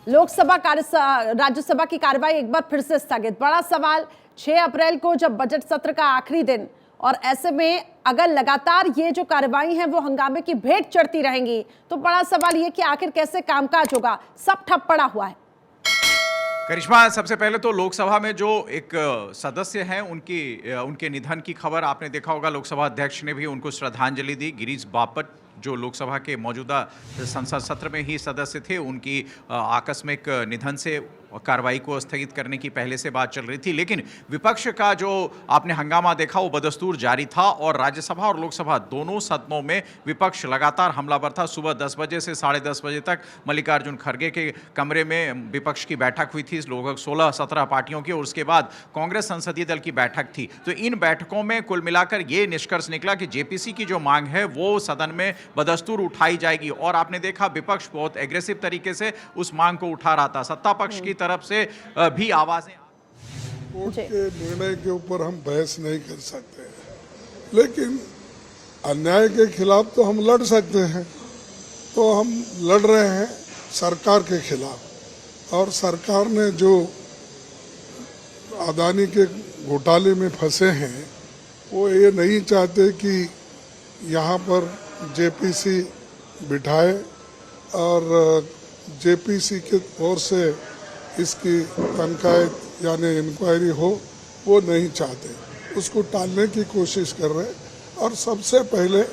लोकसभा राज्यसभा की कार्रवाई एक बार फिर से स्थगित। बड़ा सवाल 6 अप्रैल को जब बजट सत्र का आखिरी दिन, और ऐसे में अगर लगातार ये जो कार्रवाई है वो हंगामे की भेंट चढ़ती रहेंगी तो बड़ा सवाल ये कि आखिर कैसे कामकाज होगा। सब ठप पड़ा हुआ है। करिश्मा, सबसे पहले तो लोकसभा में जो एक सदस्य हैं उनके निधन की खबर आपने देखा होगा। लोकसभा अध्यक्ष ने भी उनको श्रद्धांजलि दी। गिरीश बापट जो लोकसभा के मौजूदा संसद सत्र में ही सदस्य थे, उनकी आकस्मिक निधन से कार्रवाई को स्थगित करने की पहले से बात चल रही थी। लेकिन विपक्ष का जो आपने हंगामा देखा वो बदस्तूर जारी था और राज्यसभा और लोकसभा दोनों सदनों में विपक्ष लगातार हमलावर था। सुबह 10 बजे से 10:30 बजे तक मल्लिकार्जुन खड़गे के कमरे में विपक्ष की बैठक हुई थी लगभग 16-17 पार्टियों की, और उसके बाद कांग्रेस संसदीय दल की बैठक थी। तो इन बैठकों में कुल मिलाकर ये निष्कर्ष निकला कि जेपीसी की जो मांग है वो सदन में बदस्तूर उठाई जाएगी। और आपने देखा विपक्ष बहुत एग्रेसिव तरीके से उस मांग को उठा रहा था। सत्ता पक्ष की तरफ से भी आवाजें। कोर्ट के निर्णय के ऊपर हम बहस नहीं कर सकते, लेकिन अन्याय के खिलाफ तो हम लड़ सकते हैं। तो हम लड़ रहे हैं सरकार के खिलाफ, और सरकार ने जो अदानी के घोटाले में फंसे हैं वो ये नहीं चाहते कि यहाँ पर जेपीसी बिठाए और जेपीसी की ओर से इसकी तनकायत यानी इंक्वायरी हो, वो नहीं चाहते। उसको टालने की कोशिश कर रहे हैं और सबसे पहले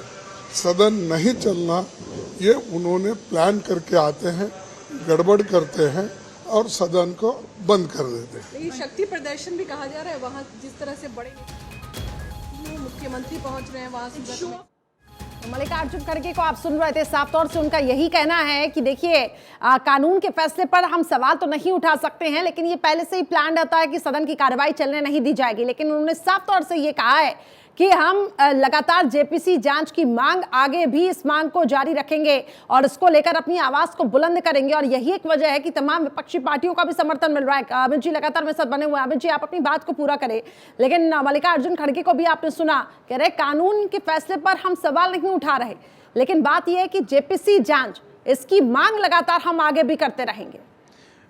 सदन नहीं चलना ये उन्होंने प्लान करके आते हैं, गड़बड़ करते हैं और सदन को बंद कर देते हैं। लेकिन शक्ति प्रदर्शन भी कहा जा रहा है, वहाँ जिस तरह से बड़े मुख्यमंत्री पहुंच रहे हैं वहाँ मल्लिकार्जुन खड़गे को आप सुन रहे थे। साफ तौर से उनका यही कहना है कि देखिए कानून के फैसले पर हम सवाल तो नहीं उठा सकते हैं, लेकिन ये पहले से ही प्लान रहता है कि सदन की कार्रवाई चलने नहीं दी जाएगी। लेकिन उन्होंने साफ तौर से ये कहा है कि हम लगातार जेपीसी जांच की मांग, आगे भी इस मांग को जारी रखेंगे और इसको लेकर अपनी आवाज को बुलंद करेंगे। और यही एक वजह है कि तमाम विपक्षी पार्टियों का भी समर्थन मिल रहा है। अमित जी लगातार मेरे साथ बने हुए हैं। अमित जी, आप अपनी बात को पूरा करें। लेकिन मल्लिकार्जुन खड़गे को भी आपने सुना, कह रहे कानून के फैसले पर हम सवाल नहीं उठा रहे, लेकिन बात यह है कि जेपीसी जांच, इसकी मांग लगातार हम आगे भी करते रहेंगे।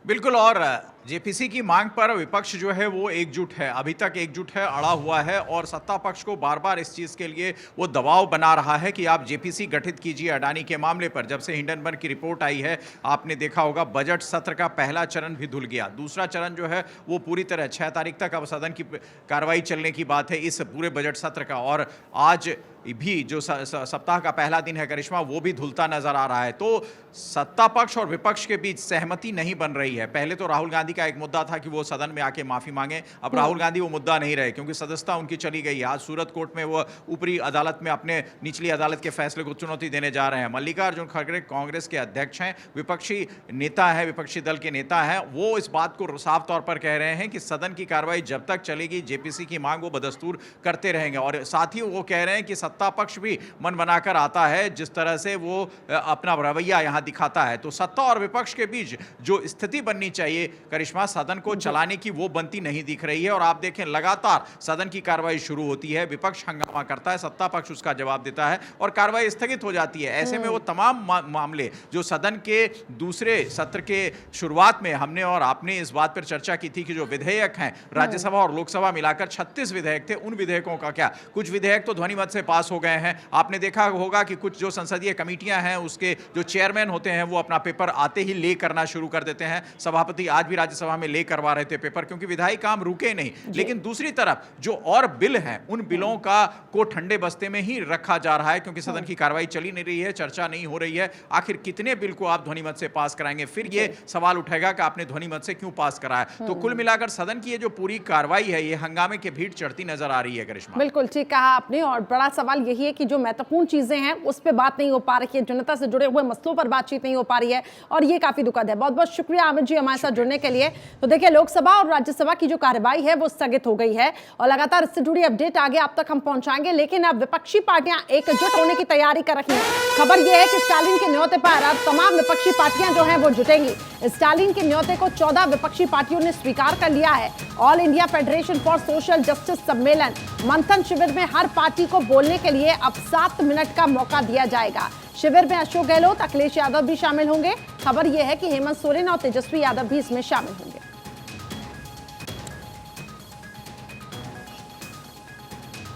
बिल्कुल, और जेपीसी की मांग पर विपक्ष जो है वो एकजुट है, अभी तक एकजुट है, अड़ा हुआ है और सत्ता पक्ष को बार बार इस चीज़ के लिए वो दबाव बना रहा है कि आप जेपीसी गठित कीजिए अडानी के मामले पर। जब से हिंडनबर्ग की रिपोर्ट आई है, आपने देखा होगा बजट सत्र का पहला चरण भी धुल गया। दूसरा चरण जो है वो पूरी तरह 6 तारीख तक अब सदन की कार्रवाई चलने की बात है इस पूरे बजट सत्र का, और आज भी जो सप्ताह का पहला दिन है करिश्मा, वो भी धुलता नजर आ रहा है। तो सत्ता पक्ष और विपक्ष के बीच सहमति नहीं बन रही है। पहले तो राहुल गांधी का एक मुद्दा था कि वो सदन में आके माफी मांगे, अब राहुल गांधी वो मुद्दा नहीं रहे क्योंकि सदस्यता उनकी चली गई है। आज सूरत कोर्ट में वो ऊपरी अदालत में अपने निचली अदालत के फैसले को चुनौती देने जा रहे हैं। मल्लिकार्जुन खड़गे कांग्रेस के अध्यक्ष हैं, विपक्षी नेता है, विपक्षी दल के नेता हैं, वो इस बात को साफ तौर पर कह रहे हैं कि सदन की कार्रवाई जब तक चलेगी जेपीसी की मांग वो बदस्तूर करते रहेंगे। और साथ ही वो कह रहे हैं कि सत्ता पक्ष भी मन बनाकर आता है जिस तरह से वो अपना रवैया यहां दिखाता है। तो सत्ता और विपक्ष के बीच जो स्थिति बननी चाहिए करिश्मा सदन को चलाने की, वो बनती नहीं दिख रही है। और आप देखें लगातार सदन की कार्रवाई शुरू होती है, विपक्ष हंगामा करता है, सत्ता पक्ष उसका जवाब देता है और कार्रवाई स्थगित हो जाती है। ऐसे में वो तमाम मामले जो सदन के दूसरे सत्र के शुरुआत में हमने और आपने इस बात पर चर्चा की थी कि जो विधेयक हैं राज्यसभा और लोकसभा मिलाकर 36 विधेयक थे, उन विधेयकों का क्या, कुछ विधेयक तो ध्वनि मत से पास हो गए हैं। आपने देखा होगा कि कुछ जो संसदीय कमेटियां हैं उसके जो चेयरमैन होते हैं वो अपना पेपर आते ही ले करना शुरू कर देते हैं। सभापति आज भी राज्यसभा में ले करवा रहे थे पेपर, क्योंकि विधायी काम रुके नहीं। लेकिन दूसरी तरफ जो और बिल हैं उन बिलों का को ठंडे बस्ते में ही रखा जा रहा है क्योंकि सदन की कार्रवाई चली नहीं रही है, चर्चा नहीं हो रही है। आखिर कितने बिल को आप ध्वनि मत से पास कराएंगे, फिर ये सवाल उठेगा कि आपने ध्वनि मत से क्यों पास कराया। तो कुल मिलाकर सदन की ये जो पूरी कार्रवाई है ये हंगामे के भीड़ चढ़ती नजर आ रही है करिश्मा। बिल्कुल ठीक कहा आपने, और बड़ा सवाल यही है कि जो महत्वपूर्ण चीजें हैं उस पर बात नहीं हो पा रही है, जनता से जुड़े हुए मसलों पर बातचीत नहीं हो पा रही है, और ये काफी दुखद है। बहुत बहुत शुक्रिया अमित जी हमारे साथ जुड़ने के लिए। तो देखिए लोकसभा और राज्यसभा की जो कार्रवाई है वो स्थगित हो गई है और लगातार इससे जुड़ी अपडेट आगे आप तक हम पहुंचाएंगे। लेकिन अब विपक्षी पार्टियां एकजुट होने की तैयारी कर रही हैं। खबर यह है कि स्टालिन के न्योते पर अब तमाम विपक्षी पार्टियां जो हैं वो जुटेंगी। स्टालिन के न्योते को 14 विपक्षी पार्टियों ने स्वीकार कर लिया है। All India federation for social justice सम्मेलन मंथन शिविर में हर पार्टी को बोलने के लिए अब 7 मिनट का मौका दिया जाएगा। शिविर में अशोक गहलोत, अखिलेश यादव भी शामिल होंगे। खबर यह है कि हेमंत सोरेन और तेजस्वी यादव भी इसमें शामिल होंगे।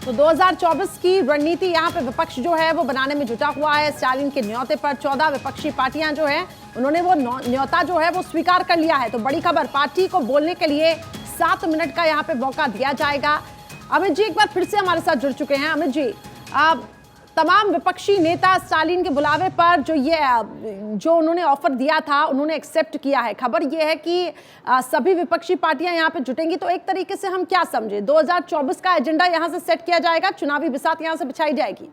तो 2024 की रणनीति यहां पे विपक्ष जो है वो बनाने में जुटा हुआ है। स्टालिन के न्योते पर 14 विपक्षी पार्टियां जो है उन्होंने वो न्योता जो है वो स्वीकार कर लिया है। तो बड़ी खबर, पार्टी को बोलने के लिए 7 मिनट का यहां पे मौका दिया जाएगा। अमित जी एक बार फिर से हमारे साथ जुड़ चुके हैं। अमित जी, तमाम विपक्षी नेता स्टालिन के बुलावे पर जो उन्होंने ऑफर दिया था उन्होंने एक्सेप्ट किया है। खबर यह है कि सभी विपक्षी पार्टियां यहां पे जुटेंगी। तो एक तरीके से हम क्या समझे, 2024 का एजेंडा यहां से सेट किया जाएगा, चुनावी बिसात यहां से बिछाई जाएगी।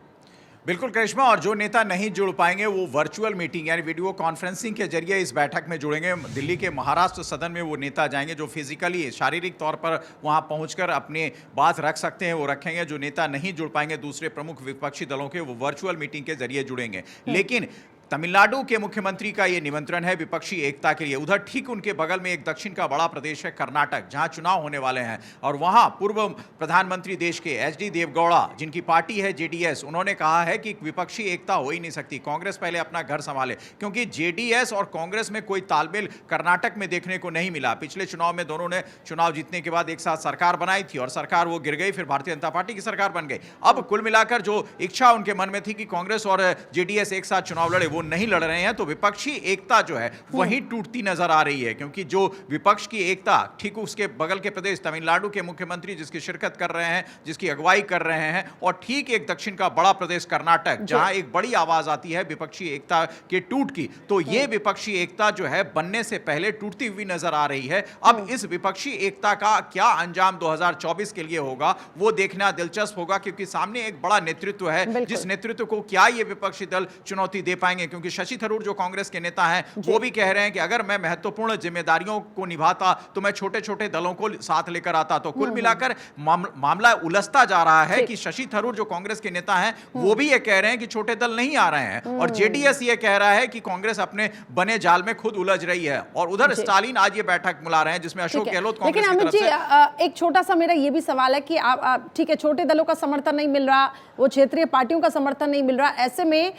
बिल्कुल करिश्मा, और जो नेता नहीं जुड़ पाएंगे वो वर्चुअल मीटिंग यानी वीडियो कॉन्फ्रेंसिंग के जरिए इस बैठक में जुड़ेंगे। दिल्ली के महाराष्ट्र सदन में वो नेता जाएंगे जो फिजिकली शारीरिक तौर पर वहां पहुंचकर अपनी बात रख सकते हैं, वो रखेंगे। जो नेता नहीं जुड़ पाएंगे दूसरे प्रमुख विपक्षी दलों के, वो वर्चुअल मीटिंग के जरिए जुड़ेंगे। लेकिन तमिलनाडु के मुख्यमंत्री का ये निमंत्रण है विपक्षी एकता के लिए। उधर ठीक उनके बगल में एक दक्षिण का बड़ा प्रदेश है कर्नाटक, जहां चुनाव होने वाले हैं। और वहां पूर्व प्रधानमंत्री देश के एचडी देवगौड़ा, जिनकी पार्टी है जेडीएस, उन्होंने कहा है कि विपक्षी एकता हो ही नहीं सकती, कांग्रेस पहले अपना घर संभाले। क्योंकि जेडीएस और कांग्रेस में कोई तालमेल कर्नाटक में देखने को नहीं मिला। पिछले चुनाव में दोनों ने चुनाव जीतने के बाद एक साथ सरकार बनाई थी और सरकार वो गिर गई, फिर भारतीय जनता पार्टी की सरकार बन गई। अब कुल मिलाकर जो इच्छा उनके मन में थी कि कांग्रेस और जेडीएस एक साथ चुनाव लड़े, वो नहीं लड़ रहे हैं। तो विपक्षी एकता जो है वही टूटती नजर आ रही है। क्योंकि जो विपक्ष की एकता, ठीक उसके बगल के प्रदेश तमिलनाडु के मुख्यमंत्री जिसकी शिरकत कर रहे हैं, जिसकी अगुवाई कर रहे हैं, और ठीक एक दक्षिण का बड़ा प्रदेश कर्नाटक, जहां एक बड़ी आवाज आती है विपक्षी एकता के टूट की। तो ये विपक्षी एकता जो है बनने से पहले टूटती हुई नजर आ रही है। अब इस विपक्षी एकता का क्या अंजाम 2024 के लिए होगा वो देखना दिलचस्प होगा। क्योंकि सामने एक बड़ा नेतृत्व है, जिस नेतृत्व को क्या ये विपक्षी दल चुनौती दे पाएंगे। क्योंकि शशि थरूर जो कांग्रेस के नेता हैं वो भी कह रहे हैं कि अगर मैं महत्वपूर्ण जिम्मेदारियों को निभाता तो मैं छोटे छोटे दलों को साथ लेकर आता। तो कुल मिलाकर मामला उलझता जा रहा है कि शशि थरूर जो कांग्रेस के नेता हैं वो भी ये कह रहे हैं कि छोटे दल नहीं आ रहे हैं, और जेडीएस ये कह रहा है कि कांग्रेस अपने बने जाल में खुद उलझ रही है। और उधर स्टालिन आज ये बैठक बुला रहे हैं जिसमें अशोक गहलोत कांग्रेस की तरफ से। एक छोटा सा मेरा ये भी सवाल है कि ठीक है, छोटे दलों का समर्थन नहीं मिल रहा, वो क्षेत्रीय पार्टियों का समर्थन नहीं मिल रहा, ऐसे में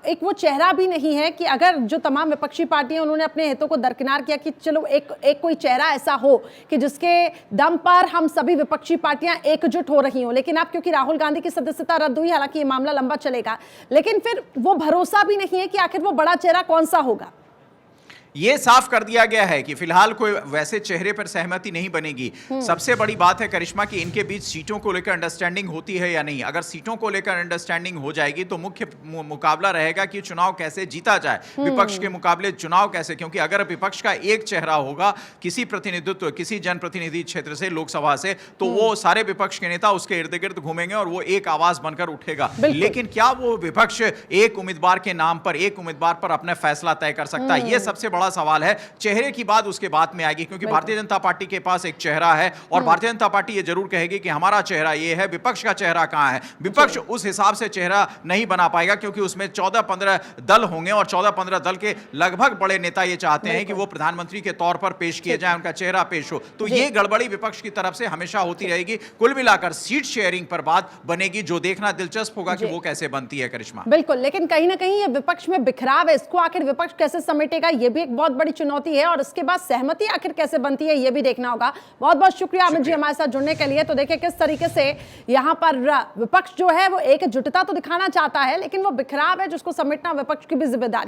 एक वो चेहरा भी नहीं है कि अगर जो तमाम विपक्षी पार्टियां उन्होंने अपने हितों को दरकिनार किया कि चलो एक कोई चेहरा ऐसा हो कि जिसके दम पर हम सभी विपक्षी पार्टियां एकजुट हो रही हो। लेकिन अब क्योंकि राहुल गांधी की सदस्यता रद्द हुई, हालांकि ये मामला लंबा चलेगा, लेकिन फिर वो भरोसा भी नहीं है कि आखिर वो बड़ा चेहरा कौन सा होगा। ये साफ कर दिया गया है कि फिलहाल कोई वैसे चेहरे पर सहमति नहीं बनेगी। सबसे बड़ी बात है करिश्मा कि इनके बीच सीटों को लेकर अंडरस्टैंडिंग होती है या नहीं। अगर सीटों को लेकर अंडरस्टैंडिंग हो जाएगी तो मुख्य मुकाबला रहेगा कि चुनाव कैसे जीता जाए, विपक्ष के मुकाबले चुनाव कैसे। क्योंकि अगर विपक्ष का एक चेहरा होगा किसी प्रतिनिधित्व, किसी जनप्रतिनिधि क्षेत्र से, लोकसभा से, तो वो सारे विपक्ष के नेता उसके इर्द गिर्द घूमेंगे और वो एक आवाज बनकर उठेगा। लेकिन क्या वो विपक्ष एक उम्मीदवार के नाम पर, एक उम्मीदवार पर अपना फैसला तय कर सकता है? ये सबसे बड़ा सवाल है। चेहरे की बात उसके बाद में आएगी, क्योंकि भारतीय जनता पार्टी के पास एक चेहरा है और भारतीय जनता पार्टी ये जरूर कहेगी कि हमारा चेहरा ये है, विपक्ष का चेहरा कहां है। विपक्ष उस हिसाब से चेहरा नहीं बना पाएगा क्योंकि उसमें 14-15 दल होंगे और 14-15 दल के लगभग बड़े नेता ये चाहते हैं कि वो प्रधानमंत्री के तौर पर पेश किए जाए, उनका चेहरा पेश हो। तो ये गड़बड़ी विपक्ष की तरफ से हमेशा होती रहेगी। कुल मिलाकर सीट शेयरिंग पर बात बनेगी, जो देखना दिलचस्प होगा कि वो कैसे बनती है करिश्मा। बिल्कुल, लेकिन कहीं ना कहीं ये विपक्ष में बिखराव है, इसको आखिर विपक्ष कैसे समेटेगा, ये भी एक बहुत बड़ी चुनौती है। और इसके बाद सहमति आखिर कैसे बनती है ये भी देखना होगा। बहुत बहुत शुक्रिया अमित जी हमारे साथ जुड़ने के लिए। तो देखिए किस तरीके से यहां पर विपक्ष जो है वो एकजुटता तो दिखाना चाहता है, लेकिन वो बिखराव है जिसको समेटना विपक्ष की भी जिम्मेदारी।